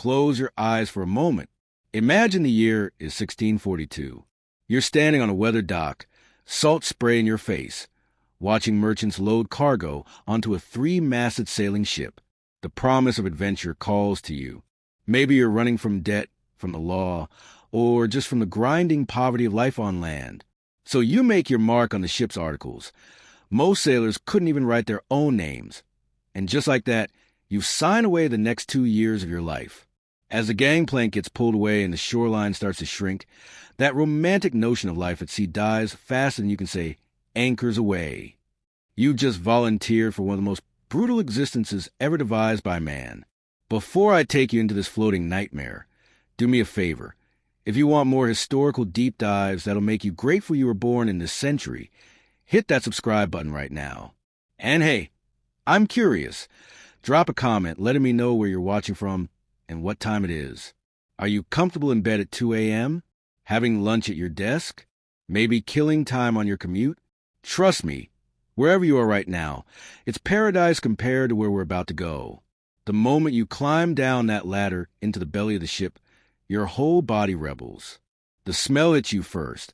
close your eyes for a moment. Imagine the year is 1642. You're standing on a weathered dock, salt spray in your face, watching merchants load cargo onto a three-masted sailing ship. The promise of adventure calls to you. Maybe you're running from debt, from the law, or just from the grinding poverty of life on land. So you make your mark on the ship's articles. Most sailors couldn't even write their own names. And just like that, you sign away the next 2 years of your life. As the gangplank gets pulled away and the shoreline starts to shrink, that romantic notion of life at sea dies faster than you can say, anchors away. You just volunteered for one of the most brutal existences ever devised by man. Before I take you into this floating nightmare, do me a favor. If you want more historical deep dives that'll make you grateful you were born in this century, hit that subscribe button right now. And hey, I'm curious. Drop a comment letting me know where you're watching from and what time it is. Are you comfortable in bed at 2 a.m.? Having lunch at your desk? Maybe killing time on your commute? Trust me, wherever you are right now, it's paradise compared to where we're about to go. The moment you climb down that ladder into the belly of the ship, your whole body rebels. The smell hits you first,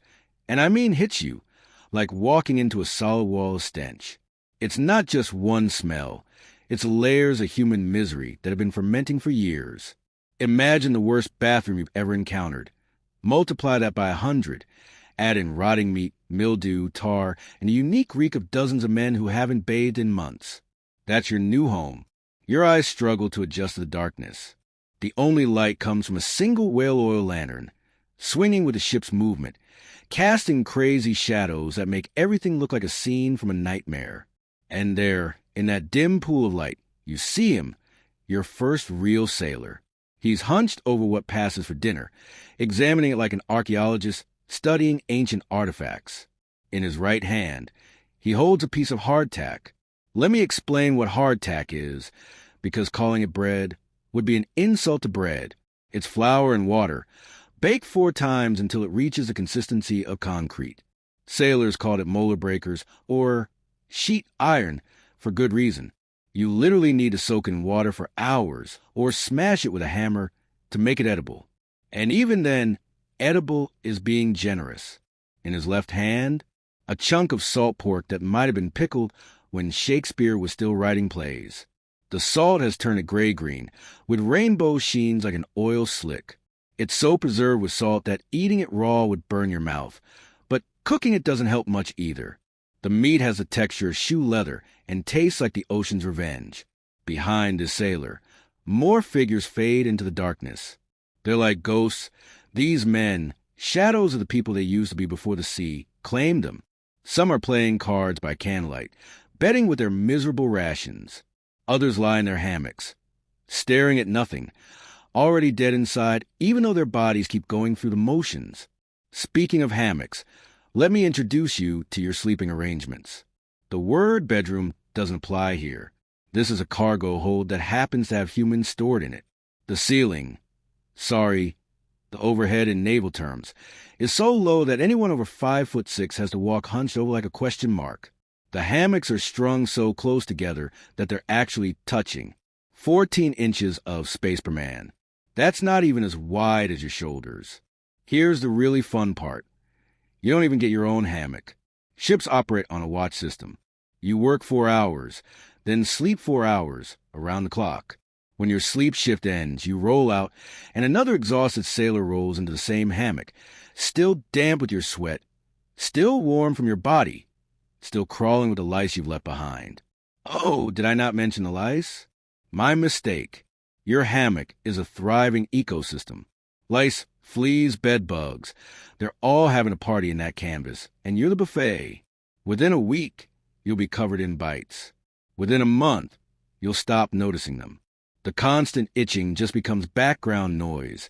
and I mean hits you, like walking into a solid wall of stench. It's not just one smell. It's layers of human misery that have been fermenting for years. Imagine the worst bathroom you've ever encountered. Multiply that by 100. Add in rotting meat, mildew, tar, and a unique reek of dozens of men who haven't bathed in months. That's your new home. Your eyes struggle to adjust to the darkness. The only light comes from a single whale oil lantern, swinging with the ship's movement, casting crazy shadows that make everything look like a scene from a nightmare. And there, in that dim pool of light, you see him, your first real sailor. He's hunched over what passes for dinner, examining it like an archaeologist studying ancient artifacts. In his right hand, he holds a piece of hardtack. Let me explain what hardtack is, because calling it bread would be an insult to bread. It's flour and water, baked 4 times until it reaches the consistency of concrete. Sailors called it molar breakers or sheet iron for good reason. You literally need to soak in water for hours or smash it with a hammer to make it edible. And even then, edible is being generous. In his left hand, a chunk of salt pork that might have been pickled when Shakespeare was still writing plays. The salt has turned it gray-green, with rainbow sheens like an oil slick. It's so preserved with salt that eating it raw would burn your mouth, but cooking it doesn't help much either. The meat has the texture of shoe leather and tastes like the ocean's revenge. Behind this sailor, more figures fade into the darkness. They're like ghosts. These men, shadows of the people they used to be before the sea, claimed them. Some are playing cards by candlelight, betting with their miserable rations. Others lie in their hammocks, staring at nothing, already dead inside, even though their bodies keep going through the motions. Speaking of hammocks, let me introduce you to your sleeping arrangements. The word bedroom doesn't apply here. This is a cargo hold that happens to have humans stored in it. The ceiling, the overhead in naval terms, is so low that anyone over 5'6" has to walk hunched over like a question mark. The hammocks are strung so close together that they're actually touching. 14 inches of space per man. That's not even as wide as your shoulders. Here's the really fun part. You don't even get your own hammock. Ships operate on a watch system. You work 4 hours, then sleep 4 hours around the clock. When your sleep shift ends, you roll out, and another exhausted sailor rolls into the same hammock, still damp with your sweat, still warm from your body, still crawling with the lice you've left behind. Oh, did I not mention the lice? My mistake. Your hammock is a thriving ecosystem. Lice, fleas, bed bugs, they're all having a party in that canvas, and you're the buffet. Within a week, you'll be covered in bites. Within a month, you'll stop noticing them. The constant itching just becomes background noise,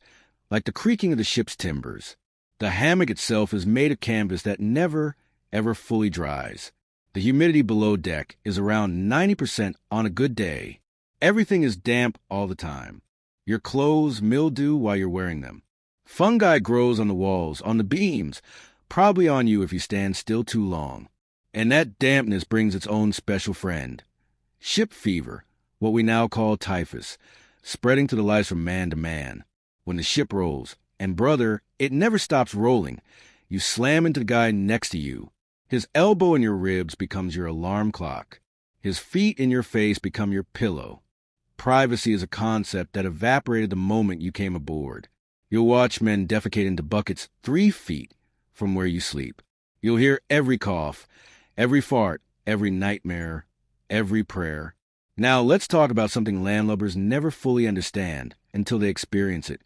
like the creaking of the ship's timbers. The hammock itself is made of canvas that never, ever fully dries. The humidity below deck is around 90% on a good day. Everything is damp all the time. Your clothes mildew while you're wearing them. Fungi grows on the walls, on the beams, probably on you if you stand still too long. And that dampness brings its own special friend. Ship fever, what we now call typhus, spreading to the lights from man to man. When the ship rolls, and brother, it never stops rolling, you slam into the guy next to you. His elbow in your ribs becomes your alarm clock. His feet in your face become your pillow. Privacy is a concept that evaporated the moment you came aboard. You'll watch men defecate into buckets 3 feet from where you sleep. You'll hear every cough, every fart, every nightmare, every prayer. Now let's talk about something landlubbers never fully understand until they experience it.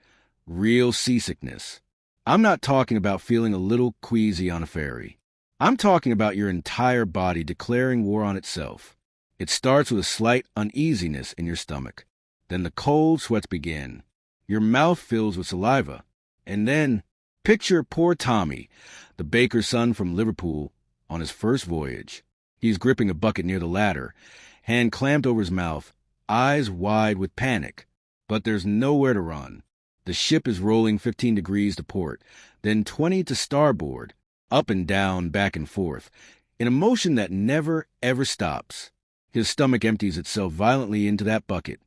Real seasickness. I'm not talking about feeling a little queasy on a ferry. I'm talking about your entire body declaring war on itself. It starts with a slight uneasiness in your stomach. Then the cold sweats begin. Your mouth fills with saliva. And then, picture poor Tommy, the baker's son from Liverpool, on his first voyage. He's gripping a bucket near the ladder, hand clamped over his mouth, eyes wide with panic. But there's nowhere to run. The ship is rolling 15 degrees to port, then 20 to starboard, up and down, back and forth, in a motion that never, ever stops. His stomach empties itself violently into that bucket.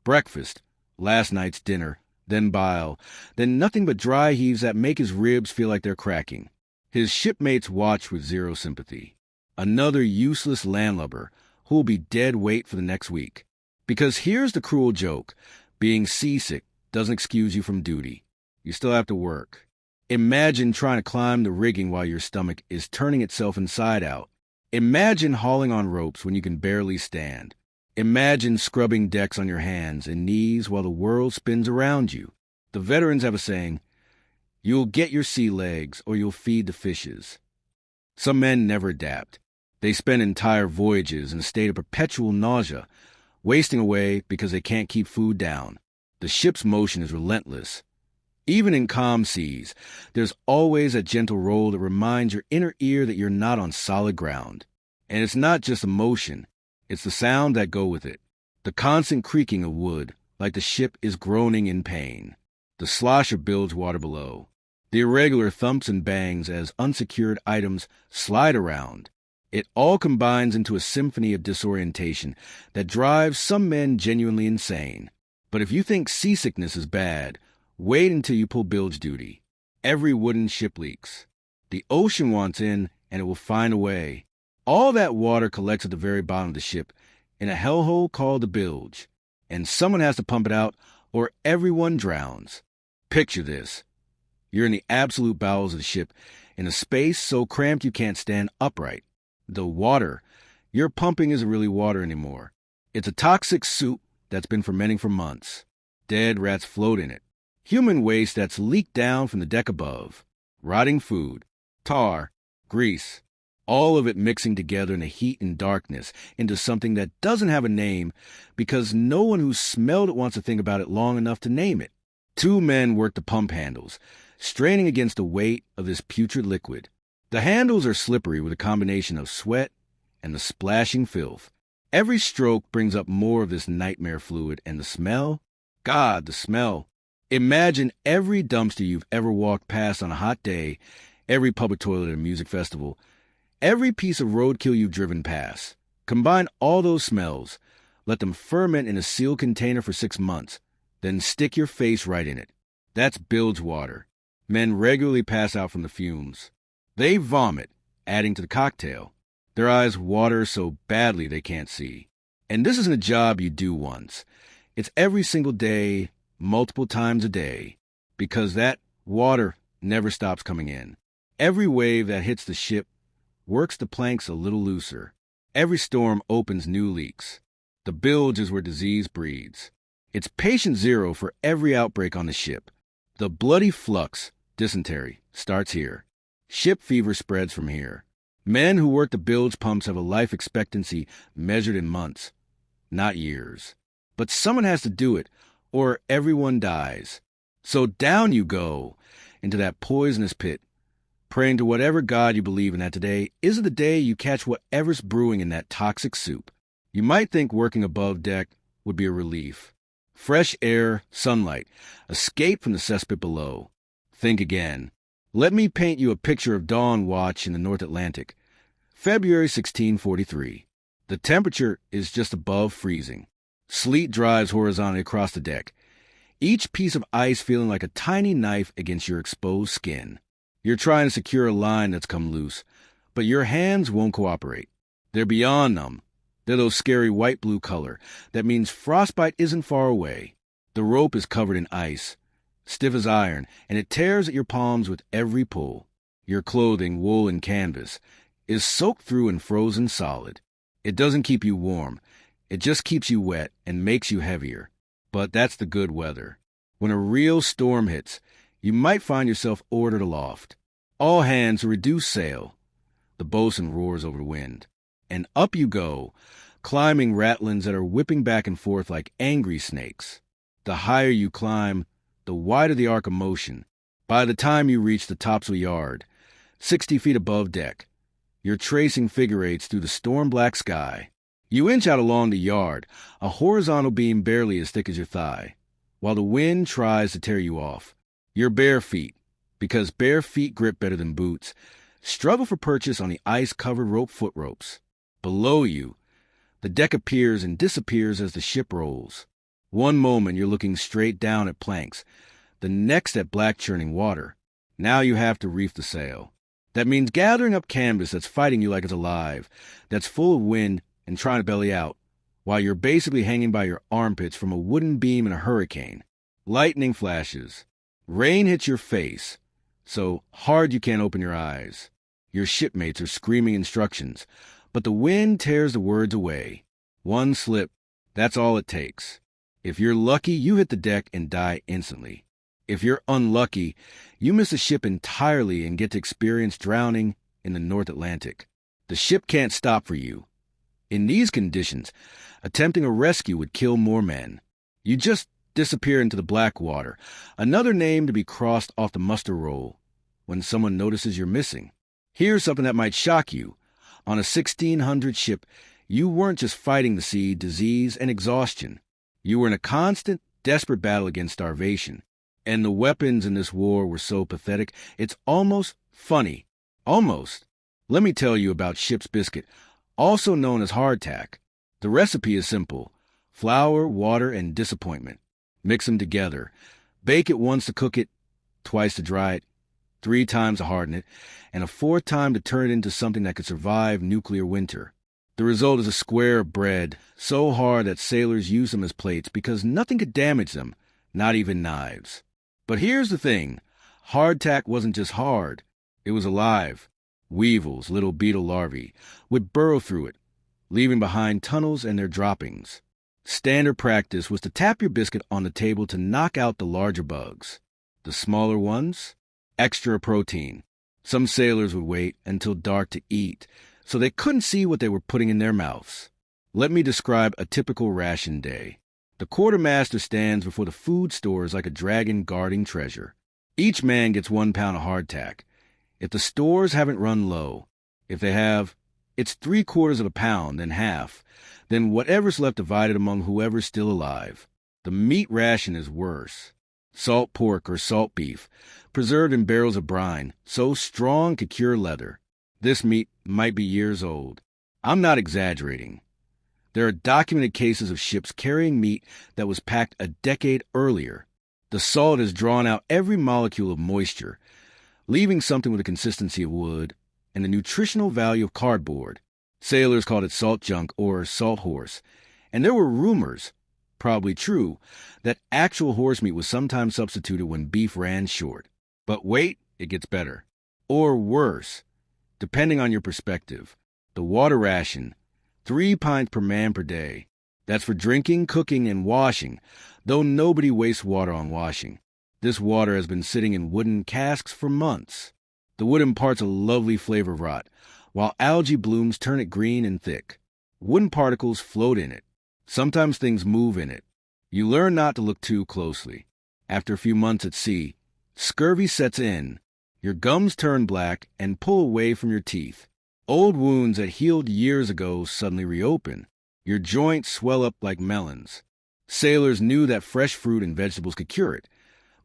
Breakfast, last night's dinner, then bile, then nothing but dry heaves that make his ribs feel like they're cracking. His shipmates watch with zero sympathy. Another useless landlubber who will be dead weight for the next week. Because here's the cruel joke. Being seasick doesn't excuse you from duty. You still have to work. Imagine trying to climb the rigging while your stomach is turning itself inside out. Imagine hauling on ropes when you can barely stand. Imagine scrubbing decks on your hands and knees while the world spins around you. The veterans have a saying, you'll get your sea legs or you'll feed the fishes. Some men never adapt. They spend entire voyages in a state of perpetual nausea, wasting away because they can't keep food down. The ship's motion is relentless. Even in calm seas, there's always a gentle roll that reminds your inner ear that you're not on solid ground. And it's not just the motion, it's the sound that go with it. The constant creaking of wood, like the ship is groaning in pain. The slosh of bilge water below. The irregular thumps and bangs as unsecured items slide around. It all combines into a symphony of disorientation that drives some men genuinely insane. But if you think seasickness is bad, wait until you pull bilge duty. Every wooden ship leaks. The ocean wants in, and it will find a way. All that water collects at the very bottom of the ship in a hellhole called the bilge, and someone has to pump it out, or everyone drowns. Picture this. You're in the absolute bowels of the ship, in a space so cramped you can't stand upright. The water you're pumping isn't really water anymore. It's a toxic soup that's been fermenting for months. Dead rats float in it. Human waste that's leaked down from the deck above. Rotting food. Tar. Grease. All of it mixing together in the heat and darkness into something that doesn't have a name because no one who smelled it wants to think about it long enough to name it. 2 men work the pump handles, straining against the weight of this putrid liquid. The handles are slippery with a combination of sweat and the splashing filth. Every stroke brings up more of this nightmare fluid, and the smell? God, the smell. Imagine every dumpster you've ever walked past on a hot day, every public toilet at a music festival, every piece of roadkill you've driven past. Combine all those smells, let them ferment in a sealed container for 6 months, then stick your face right in it. That's bilge water. Men regularly pass out from the fumes. They vomit, adding to the cocktail. Their eyes water so badly they can't see. And this isn't a job you do once. It's every single day, multiple times a day, because that water never stops coming in. Every wave that hits the ship works the planks a little looser. Every storm opens new leaks. The bilge is where disease breeds. It's patient zero for every outbreak on the ship. The bloody flux, dysentery, starts here. Ship fever spreads from here. Men who work the bilge pumps have a life expectancy measured in months, not years. But someone has to do it, or everyone dies. So down you go into that poisonous pit, praying to whatever God you believe in that today isn't the day you catch whatever's brewing in that toxic soup. You might think working above deck would be a relief. Fresh air, sunlight, escape from the cesspit below. Think again. Let me paint you a picture of dawn watch in the North Atlantic. February 1643. The temperature is just above freezing. Sleet drives horizontally across the deck, each piece of ice feeling like a tiny knife against your exposed skin. You're trying to secure a line that's come loose, but your hands won't cooperate. They're beyond numb. They're those scary white-blue color. That means frostbite isn't far away. The rope is covered in ice, stiff as iron, and it tears at your palms with every pull. Your clothing, wool and canvas, is soaked through and frozen solid. It doesn't keep you warm. It just keeps you wet and makes you heavier. But that's the good weather. When a real storm hits, you might find yourself ordered aloft. All hands reduce sail. The bosun roars over the wind. And up you go, climbing ratlins that are whipping back and forth like angry snakes. The higher you climb, the wider the arc of motion. By the time you reach the topsail yard, 60 feet above deck, you're tracing figure eights through the storm-black sky. You inch out along the yard, a horizontal beam barely as thick as your thigh, while the wind tries to tear you off. Your bare feet, because bare feet grip better than boots, struggle for purchase on the ice-covered rope foot ropes. Below you, the deck appears and disappears as the ship rolls. One moment you're looking straight down at planks, the next at black churning water. Now you have to reef the sail. That means gathering up canvas that's fighting you like it's alive, that's full of wind and trying to belly out, while you're basically hanging by your armpits from a wooden beam in a hurricane. Lightning flashes. Rain hits your face, so hard you can't open your eyes. Your shipmates are screaming instructions, but the wind tears the words away. One slip, that's all it takes. If you're lucky, you hit the deck and die instantly. If you're unlucky, you miss the ship entirely and get to experience drowning in the North Atlantic. The ship can't stop for you. In these conditions, attempting a rescue would kill more men. You just disappear into the black water, another name to be crossed off the muster roll when someone notices you're missing. Here's something that might shock you. On a 1600 ship, you weren't just fighting the sea, disease, and exhaustion. You were in a constant, desperate battle against starvation. And the weapons in this war were so pathetic, it's almost funny. Almost. Let me tell you about ship's biscuit, also known as hardtack. The recipe is simple. Flour, water, and disappointment. Mix them together. Bake it once to cook it, twice to dry it, 3 times to harden it, and a 4th time to turn it into something that could survive nuclear winter. The result is a square of bread, so hard that sailors use them as plates because nothing could damage them, not even knives. But here's the thing. Hardtack wasn't just hard. It was alive. Weevils, little beetle larvae, would burrow through it, leaving behind tunnels and their droppings. Standard practice was to tap your biscuit on the table to knock out the larger bugs. The smaller ones, extra protein. Some sailors would wait until dark to eat, so they couldn't see what they were putting in their mouths. Let me describe a typical ration day. The quartermaster stands before the food stores like a dragon guarding treasure. Each man gets 1 pound of hardtack. If the stores haven't run low, if they have, it's 3/4 of a pound, then half, then whatever's left divided among whoever's still alive. The meat ration is worse. Salt pork or salt beef, preserved in barrels of brine, so strong could cure leather. This meat might be years old. I'm not exaggerating. There are documented cases of ships carrying meat that was packed a decade earlier. The salt has drawn out every molecule of moisture, leaving something with the consistency of wood and the nutritional value of cardboard. Sailors called it salt junk or salt horse, and there were rumors, probably true, that actual horse meat was sometimes substituted when beef ran short. But wait, it gets better. Or worse, depending on your perspective. The water ration, 3 pints per man per day. That's for drinking, cooking, and washing, though nobody wastes water on washing. This water has been sitting in wooden casks for months. The wood imparts a lovely flavor of rot, while algae blooms turn it green and thick. Wooden particles float in it. Sometimes things move in it. You learn not to look too closely. After a few months at sea, scurvy sets in. Your gums turn black and pull away from your teeth. Old wounds that healed years ago suddenly reopen. Your joints swell up like melons. Sailors knew that fresh fruit and vegetables could cure it,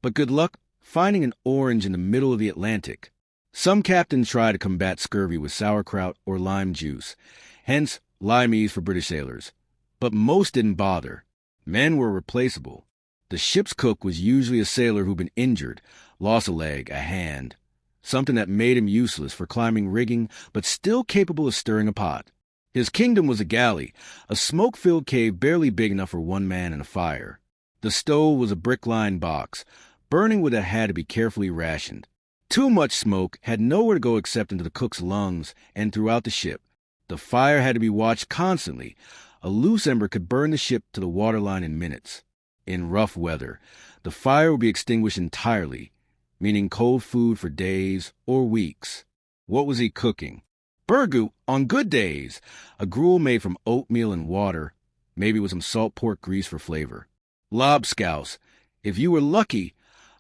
but good luck finding an orange in the middle of the Atlantic. Some captains try to combat scurvy with sauerkraut or lime juice, hence limeys for British sailors. But most didn't bother. Men were replaceable. The ship's cook was usually a sailor who'd been injured, lost a leg, a hand, something that made him useless for climbing rigging, but still capable of stirring a pot. His kingdom was a galley, a smoke-filled cave barely big enough for one man and a fire. The stove was a brick-lined box, burning wood that had to be carefully rationed. Too much smoke had nowhere to go except into the cook's lungs and throughout the ship. The fire had to be watched constantly. A loose ember could burn the ship to the waterline in minutes. In rough weather, the fire would be extinguished entirely, meaning cold food for days or weeks. What was he cooking? Burgoo on good days, a gruel made from oatmeal and water, maybe with some salt pork grease for flavor. Lobscouse, if you were lucky,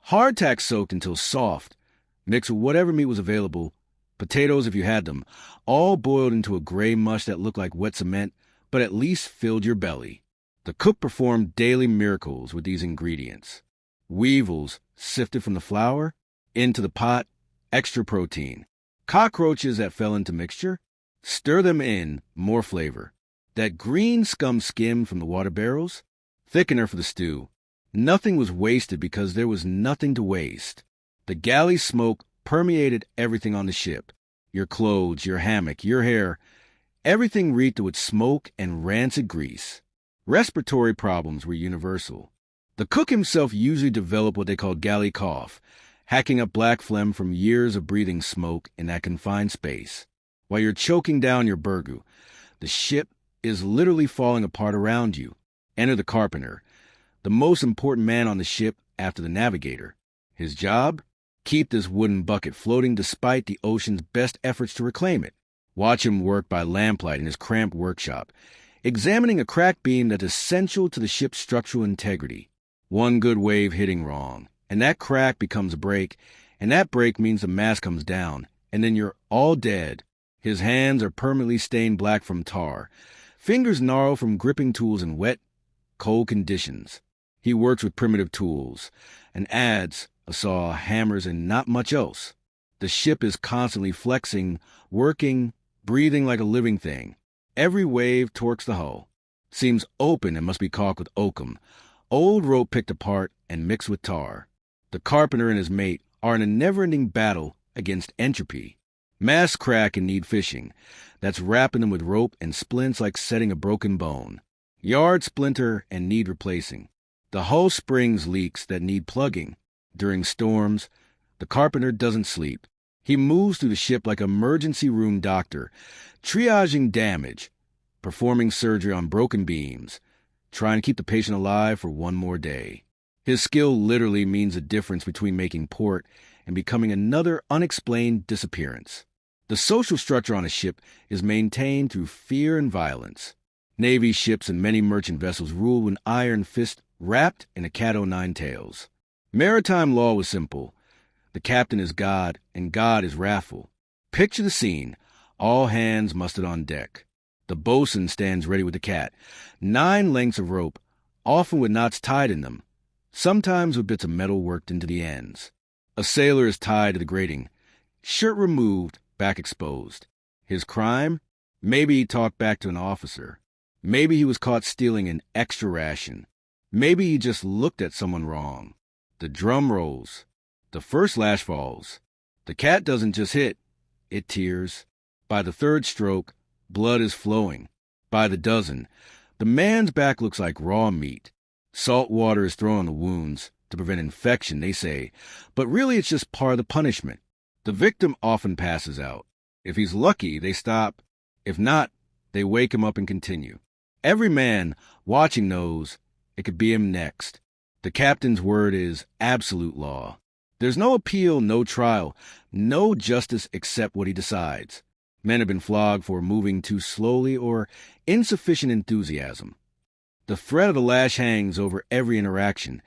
hardtack soaked until soft, mixed with whatever meat was available, potatoes if you had them, all boiled into a gray mush that looked like wet cement, but at least filled your belly. The cook performed daily miracles with these ingredients. Weevils sifted from the flour into the pot, extra protein. Cockroaches that fell into mixture, stir them in, more flavor. That green scum skimmed from the water barrels, thickener for the stew. Nothing was wasted because there was nothing to waste. The galley smoke permeated everything on the ship. Your clothes, your hammock, your hair, everything reeked with smoke and rancid grease. Respiratory problems were universal. The cook himself usually developed what they called galley cough, hacking up black phlegm from years of breathing smoke in that confined space. While you're choking down your burgoo, the ship is literally falling apart around you. Enter the carpenter, the most important man on the ship after the navigator. His job? Keep this wooden bucket floating despite the ocean's best efforts to reclaim it. Watch him work by lamplight in his cramped workshop, examining a cracked beam that's essential to the ship's structural integrity. One good wave hitting wrong, and that crack becomes a break, and that break means the mast comes down, and then you're all dead. His hands are permanently stained black from tar, fingers gnarled from gripping tools in wet, cold conditions. He works with primitive tools, an adze, a saw, hammers, and not much else. The ship is constantly flexing, working, breathing like a living thing. Every wave torques the hull. Seems open and must be caulked with oakum, old rope picked apart and mixed with tar. The carpenter and his mate are in a never-ending battle against entropy. Masts crack and need fishing. That's wrapping them with rope and splints like setting a broken bone. Yards splinter and need replacing. The hull springs leaks that need plugging. During storms, the carpenter doesn't sleep. He moves through the ship like an emergency room doctor, triaging damage, performing surgery on broken beams, trying to keep the patient alive for one more day. His skill literally means the difference between making port and becoming another unexplained disappearance. The social structure on a ship is maintained through fear and violence. Navy ships and many merchant vessels ruled with an iron fist wrapped in a cat o' nine tails. Maritime law was simple. The captain is God, and God is wrathful. Picture the scene. All hands mustered on deck. The boatswain stands ready with the cat. 9 lengths of rope, often with knots tied in them, sometimes with bits of metal worked into the ends. A sailor is tied to the grating, shirt removed, back exposed. His crime? Maybe he talked back to an officer. Maybe he was caught stealing an extra ration. Maybe he just looked at someone wrong. The drum rolls. The first lash falls. The cat doesn't just hit, it tears. By the 3rd stroke, blood is flowing. By the dozen, the man's back looks like raw meat. Salt water is thrown on the wounds to prevent infection, they say, but really it's just part of the punishment. The victim often passes out. If he's lucky, they stop. If not, they wake him up and continue. Every man watching knows it could be him next. The captain's word is absolute law. There's no appeal, no trial, no justice except what he decides. Men have been flogged for moving too slowly or insufficient enthusiasm. The threat of the lash hangs over every interaction,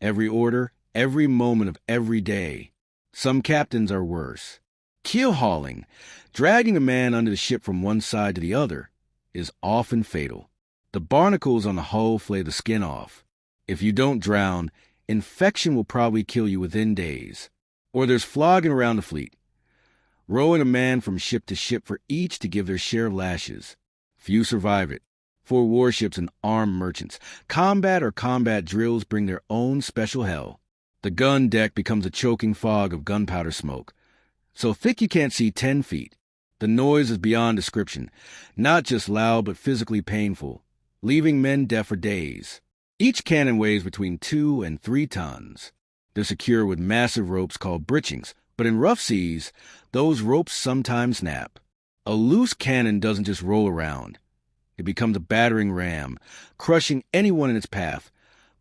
every order, every moment of every day. Some captains are worse. Keel hauling, dragging a man under the ship from one side to the other, is often fatal. The barnacles on the hull flay the skin off. If you don't drown, infection will probably kill you within days. Or there's flogging around the fleet, rowing a man from ship to ship for each to give their share of lashes. Few survive it. For warships and armed merchants, combat or combat drills bring their own special hell. The gun deck becomes a choking fog of gunpowder smoke, so thick you can't see 10 feet. The noise is beyond description, not just loud but physically painful, leaving men deaf for days. Each cannon weighs between 2 and 3 tons. They're secure with massive ropes called breechings, but in rough seas, those ropes sometimes snap. A loose cannon doesn't just roll around. It becomes a battering ram, crushing anyone in its path,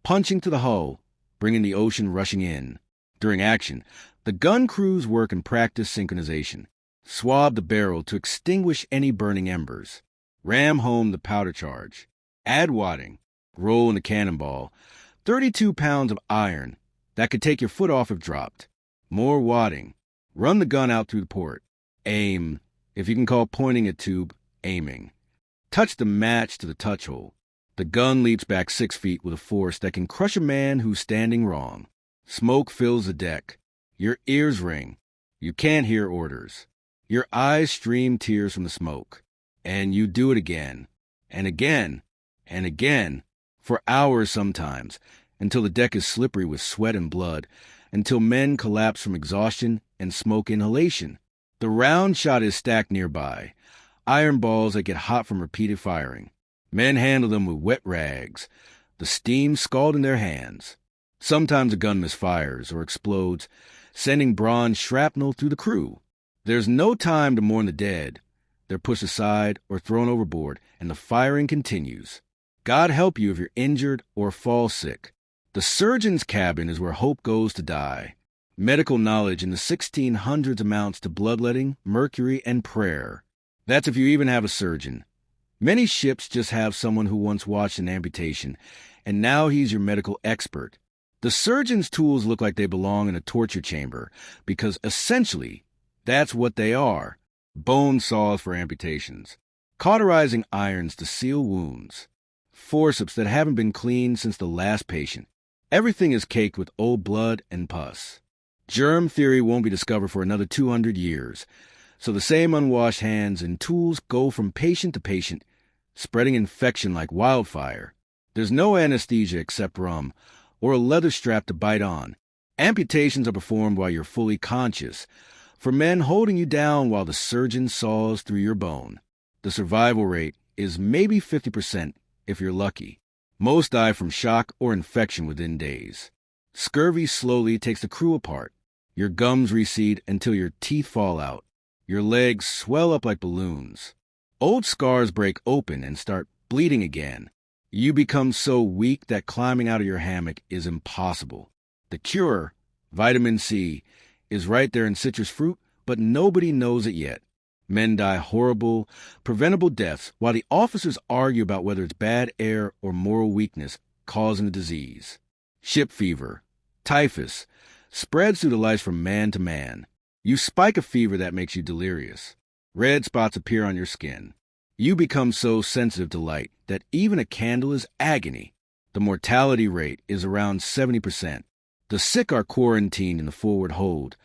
punching to the hull, bringing the ocean rushing in. During action, the gun crews work in practice synchronization. Swab the barrel to extinguish any burning embers. Ram home the powder charge. Add wadding. Roll in the cannonball. 32 pounds of iron that could take your foot off if dropped. More wadding. Run the gun out through the port. Aim, if you can call pointing at tube, aiming. Touch the match to the touch hole. The gun leaps back 6 feet with a force that can crush a man who's standing wrong. Smoke fills the deck. Your ears ring. You can't hear orders. Your eyes stream tears from the smoke. And you do it again, and again, and again, for hours sometimes, until the deck is slippery with sweat and blood, until men collapse from exhaustion and smoke inhalation. The round shot is stacked nearby, iron balls that get hot from repeated firing. Men handle them with wet rags, the steam scalding their hands. Sometimes a gun misfires or explodes, sending bronze shrapnel through the crew. There's no time to mourn the dead. They're pushed aside or thrown overboard, and the firing continues. God help you if you're injured or fall sick. The surgeon's cabin is where hope goes to die. Medical knowledge in the 1600s amounts to bloodletting, mercury, and prayer. That's if you even have a surgeon. Many ships just have someone who once watched an amputation, and now he's your medical expert. The surgeon's tools look like they belong in a torture chamber, because essentially, that's what they are. Bone saws for amputations. Cauterizing irons to seal wounds. Forceps that haven't been cleaned since the last patient. Everything is caked with old blood and pus. Germ theory won't be discovered for another 200 years, so the same unwashed hands and tools go from patient to patient, spreading infection like wildfire. There's no anesthesia except rum, or a leather strap to bite on. Amputations are performed while you're fully conscious, for men holding you down while the surgeon saws through your bone. The survival rate is maybe 50% if you're lucky. Most die from shock or infection within days. Scurvy slowly takes the crew apart. Your gums recede until your teeth fall out. Your legs swell up like balloons. Old scars break open and start bleeding again. You become so weak that climbing out of your hammock is impossible. The cure, vitamin C, is right there in citrus fruit, but nobody knows it yet. Men die horrible, preventable deaths while the officers argue about whether it's bad air or moral weakness causing the disease. Ship fever, typhus, spreads through the life from man to man. You spike a fever that makes you delirious. Red spots appear on your skin. You become so sensitive to light that even a candle is agony. The mortality rate is around 70%. The sick are quarantined in the forward hold,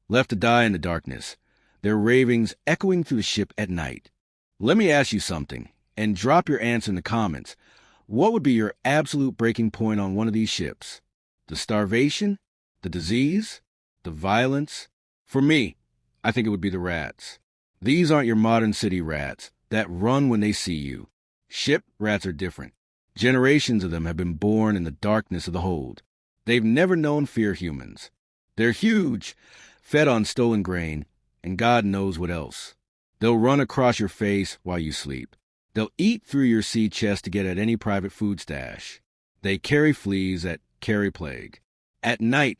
left to die in the darkness, their ravings echoing through the ship at night. Let me ask you something, and drop your answer in the comments. What would be your absolute breaking point on one of these ships? The starvation? The disease? The violence? For me, I think it would be the rats. These aren't your modern city rats that run when they see you. Ship rats are different. Generations of them have been born in the darkness of the hold. They've never known fear humans. They're huge, fed on stolen grain, and God knows what else. They'll run across your face while you sleep. They'll eat through your sea chest to get at any private food stash. They carry fleas that carry plague. At night,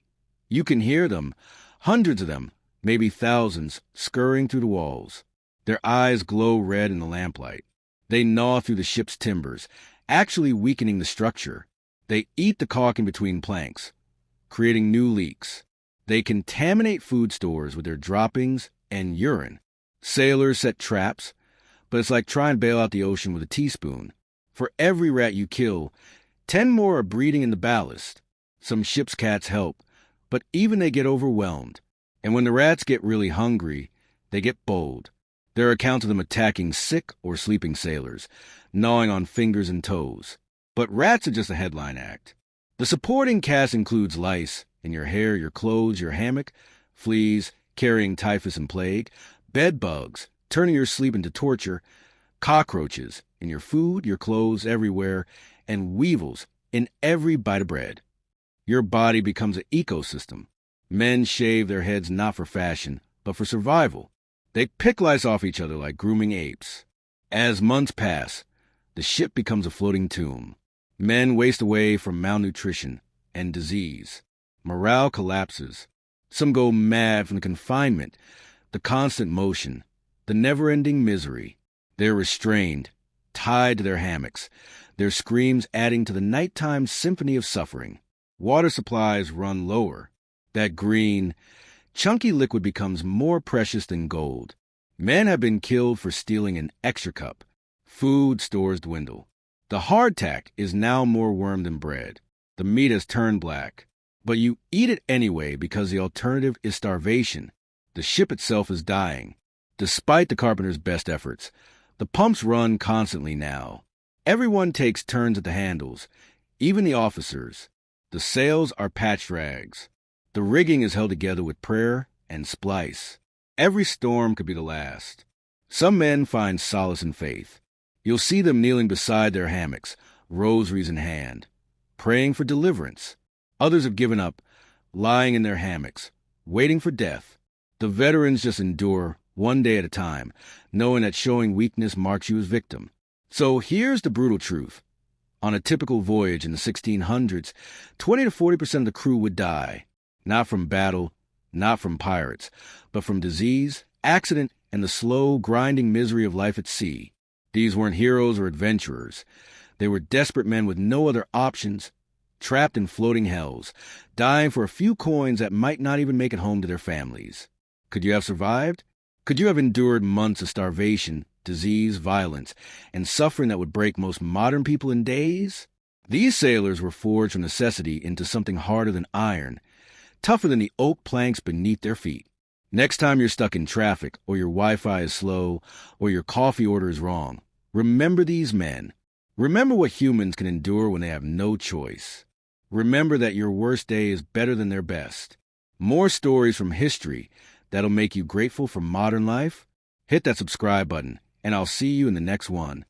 you can hear them, hundreds of them, maybe thousands, scurrying through the walls. Their eyes glow red in the lamplight. They gnaw through the ship's timbers, actually weakening the structure. They eat the caulking between planks, creating new leaks. They contaminate food stores with their droppings and urine. Sailors set traps, but it's like trying to bail out the ocean with a teaspoon. For every rat you kill, 10 more are breeding in the ballast. Some ship's cats help, but even they get overwhelmed. And when the rats get really hungry, they get bold. There are accounts of them attacking sick or sleeping sailors, gnawing on fingers and toes. But rats are just a headline act. The supporting cast includes lice in your hair, your clothes, your hammock, fleas carrying typhus and plague, bed bugs turning your sleep into torture, cockroaches in your food, your clothes, everywhere, and weevils in every bite of bread. Your body becomes an ecosystem. Men shave their heads not for fashion, but for survival. They pick lice off each other like grooming apes. As months pass, the ship becomes a floating tomb. Men waste away from malnutrition and disease. Morale collapses. Some go mad from the confinement, the constant motion, the never-ending misery. They're restrained, tied to their hammocks, their screams adding to the nighttime symphony of suffering. Water supplies run lower. That green, chunky liquid becomes more precious than gold. Men have been killed for stealing an extra cup. Food stores dwindle. The hardtack is now more worm than bread. The meat has turned black. But you eat it anyway because the alternative is starvation. The ship itself is dying. Despite the carpenter's best efforts, the pumps run constantly now. Everyone takes turns at the handles, even the officers. The sails are patched rags. The rigging is held together with prayer and splice. Every storm could be the last. Some men find solace in faith. You'll see them kneeling beside their hammocks, rosaries in hand, praying for deliverance. Others have given up, lying in their hammocks, waiting for death. The veterans just endure one day at a time, knowing that showing weakness marks you as victim. So here's the brutal truth. On a typical voyage in the 1600s, 20 to 40% of the crew would die. Not from battle, not from pirates, but from disease, accident, and the slow, grinding misery of life at sea. These weren't heroes or adventurers. They were desperate men with no other options, trapped in floating hells, dying for a few coins that might not even make it home to their families. Could you have survived? Could you have endured months of starvation, disease, violence, and suffering that would break most modern people in days? These sailors were forged from necessity into something harder than iron, tougher than the oak planks beneath their feet. Next time you're stuck in traffic, or your Wi-Fi is slow, or your coffee order is wrong, remember these men. Remember what humans can endure when they have no choice. Remember that your worst day is better than their best. More stories from history that'll make you grateful for modern life? Hit that subscribe button, and I'll see you in the next one.